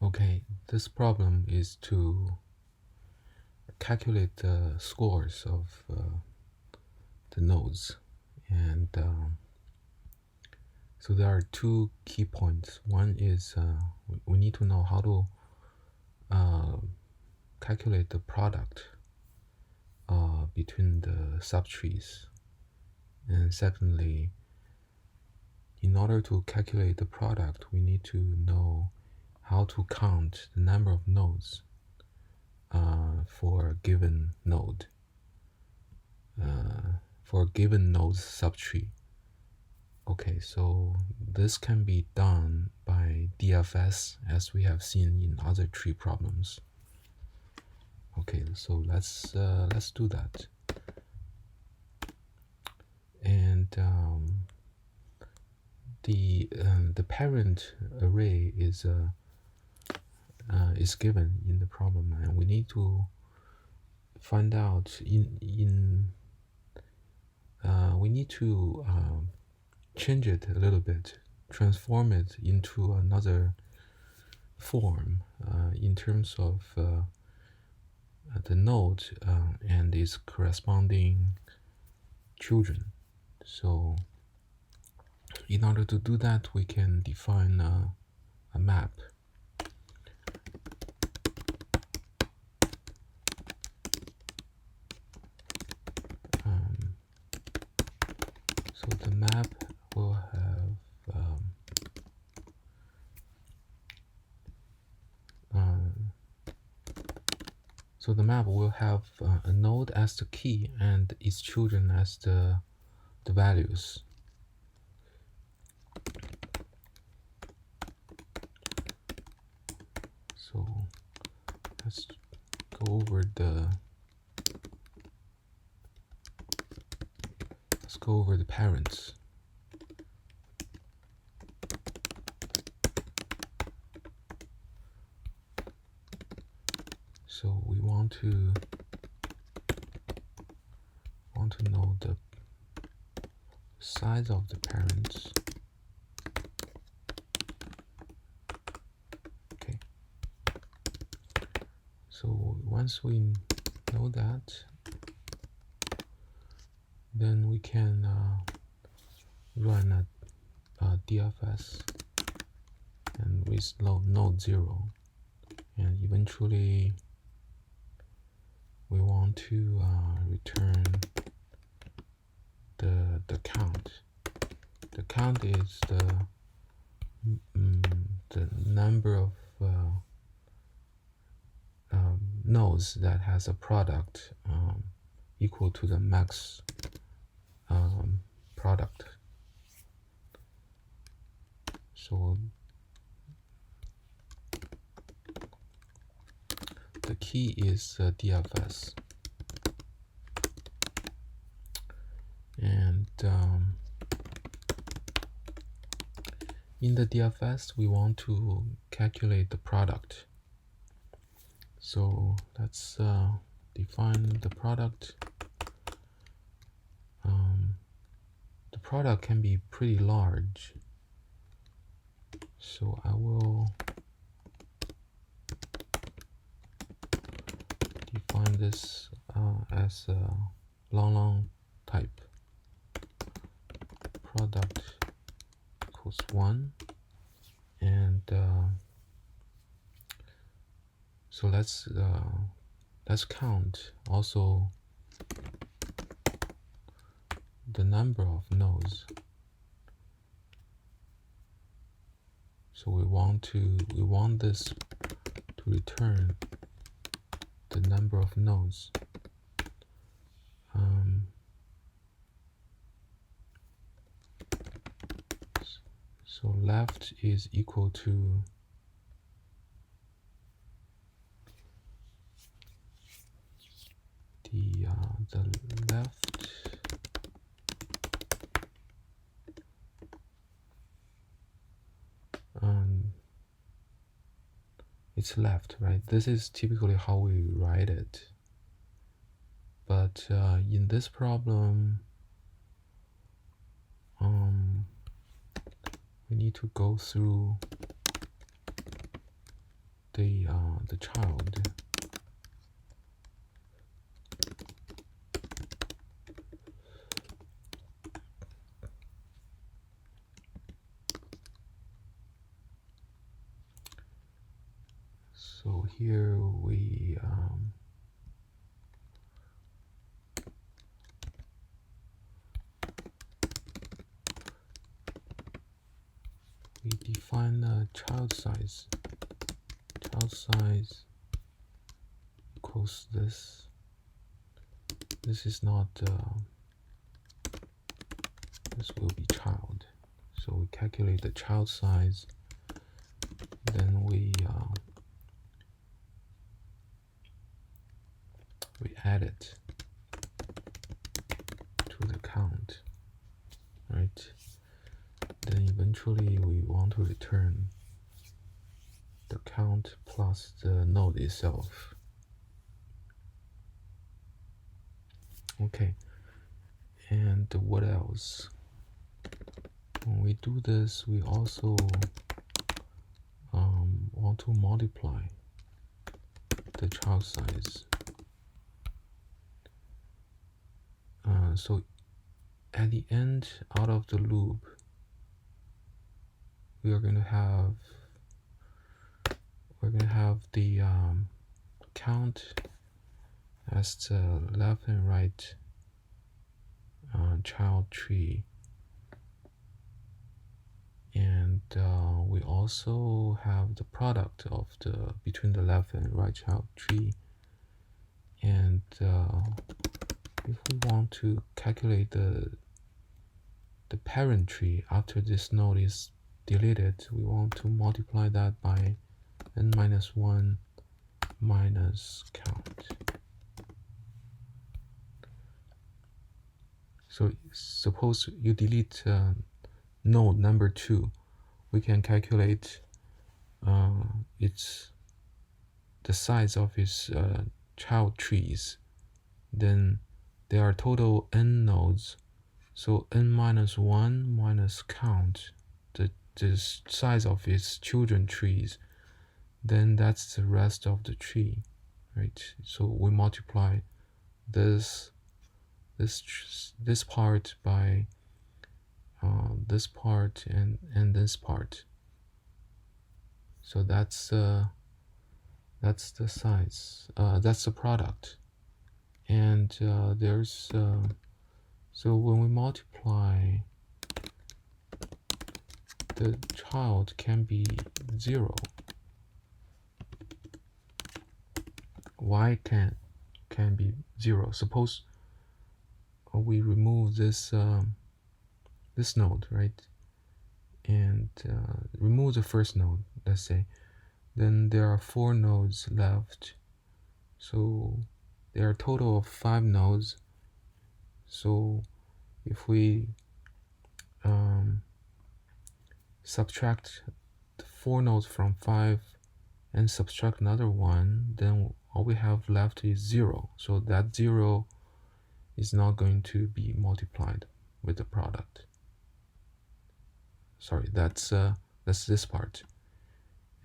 Okay, this problem is to calculate the scores of the nodes. And so there are two key points. One is we need to know how to calculate the product between the subtrees. And secondly, in order to calculate the product, we need to know how to count the number of nodes for a given node, for a given node's subtree. Okay, so this can be done by DFS as we have seen in other tree problems. Okay, so let's do that. And the parent array is given in the problem, and we need to find out we need to change it a little bit, transform it into another form in terms of the node and its corresponding children. So in order to do that, we can define a map. So the map will have a node as the key and its children as the values. So let's go over the parents. So we want to know the size of the parents. Okay. So once we know that, then we can run a DFS and with node 0, and eventually we want to return the count. The count is the number of nodes that has a product equal to the max product. So the key is DFS, and in the DFS we want to calculate the product. So let's define the product. The product can be pretty large, so I will define this as a long type. Product equals 1, and so let's count also the number of nodes. So we want this to return the number of nodes. So left is equal to the left it's left, right? This is typically how we write it, but in this problem we need to go through the child. So here we define a child size. Child size equals this. This is not. This will be child. So we calculate the child size. Then we add it to the count, right? Then eventually we want to return the count plus the node itself. Okay, and what else? When we do this, we also want to multiply the child size. So at the end, out of the loop, we're going to have the count as the left and right child tree, and we also have the product of the between the left and right child tree. And if we want to calculate the parent tree after this node is deleted, we want to multiply that by n-1 minus count. So suppose you delete node number 2, we can calculate the size of its child trees. Then there are total n nodes, so n-1 minus count, the size of its children trees, then that's the rest of the tree, right? So we multiply this part by this part and this part. So that's the size. That's the product. And there's so when we multiply, the child can be 0. Y can be 0. Suppose we remove this this node, right? And remove the first node, let's say. Then there are 4 nodes left. So there are a total of 5 nodes. So if we subtract the 4 nodes from 5 and subtract another 1, then all we have left is 0. So that 0 is not going to be multiplied with the product. Sorry, that's this part.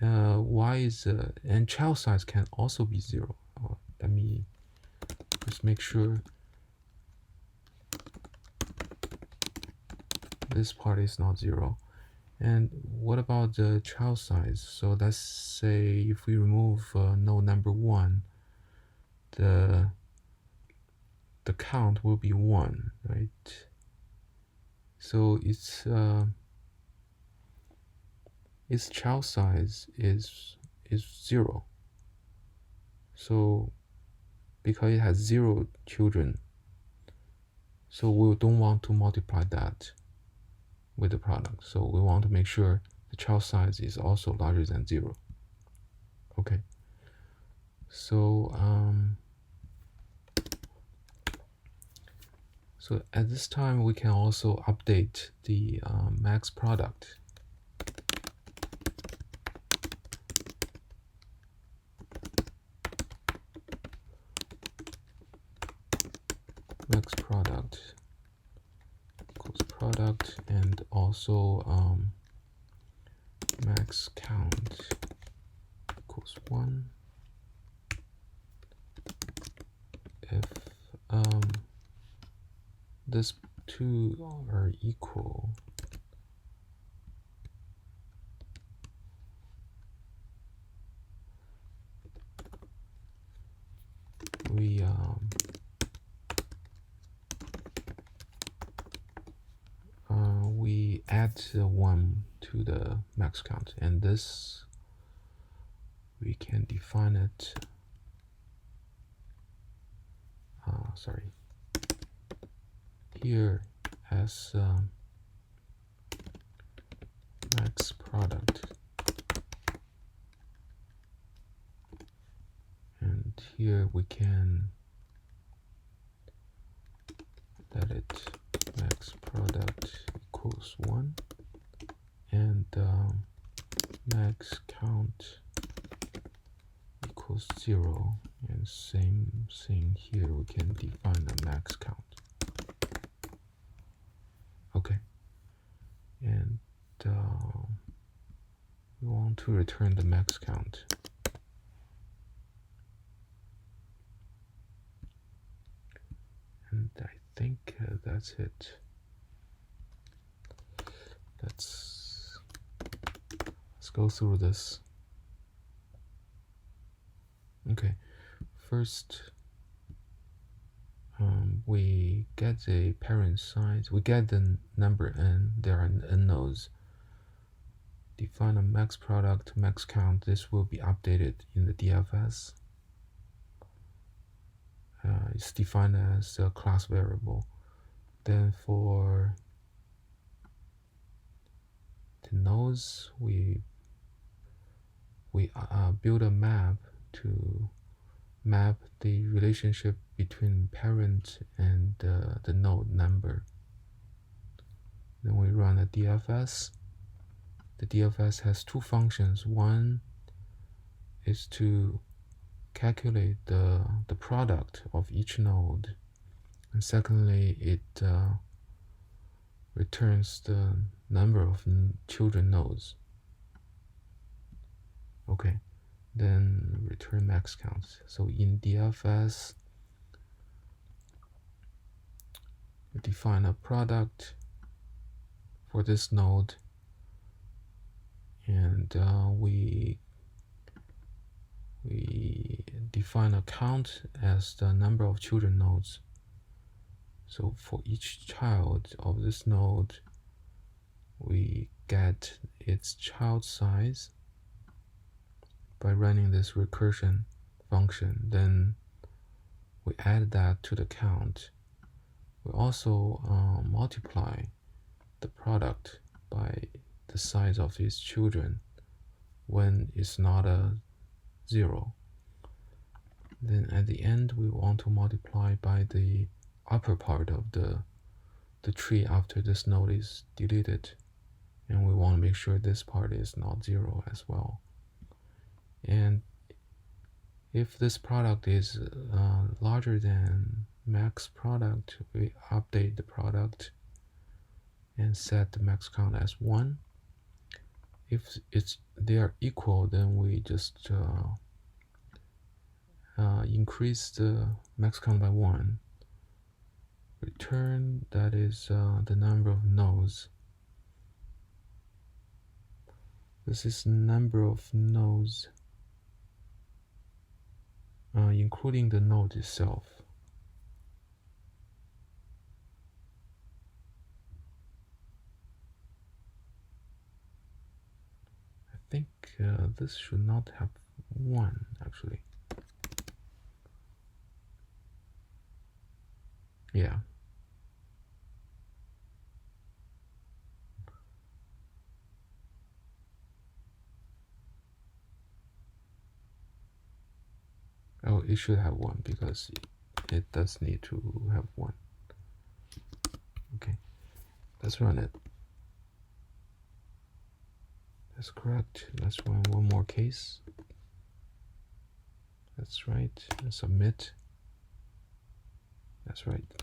Y is and child size can also be 0. Let me just make sure this part is not 0. And what about the child size? So let's say if we remove node number 1, the count will be 1, right? So its child size is 0. So because it has 0 children, so we don't want to multiply that with the product. So we want to make sure the child size is also larger than 0. Okay. So so at this time we can also update the max product. Max product equals product, and also max count equals equals 1. If these two are equal, we add 1 to the max count, and this we can define it. Here as max product, and here we can let it max product equals 1, and max count equals 0, and same thing here, we can define the max count. Okay, and we want to return the max count. And I think that's it. Let's go through this. Okay, first we get the parent size, we get the number n, there are n nodes. Define a max product, max count. This will be updated in the DFS. It's defined as a class variable. Then for the nodes, we build a map to map the relationship between parent and the node number. Then we run a DFS. The DFS has 2 functions. One is to calculate the product of each node, and secondly, it returns the number of children nodes. Okay, then return max counts. So in DFS, we define a product for this node, and we define a count as the number of children nodes. So for each child of this node, we get its child size by running this recursion function. Then we add that to the count. We also multiply the product by the size of its children when it's not a 0. Then at the end, we want to multiply by the upper part of the tree after this node is deleted, and we want to make sure this part is not 0 as well. And if this product is larger than max product, we update the product and set the max count as 1. If they are equal, then we just increase the max count by 1. Return, that is the number of nodes. This is number of nodes, including the node itself. I think this should not have 1 actually. Yeah. Oh, it should have 1 because it does need to have 1. Okay, let's run it. That's correct. Let's run one more case. That's right. And submit. That's right.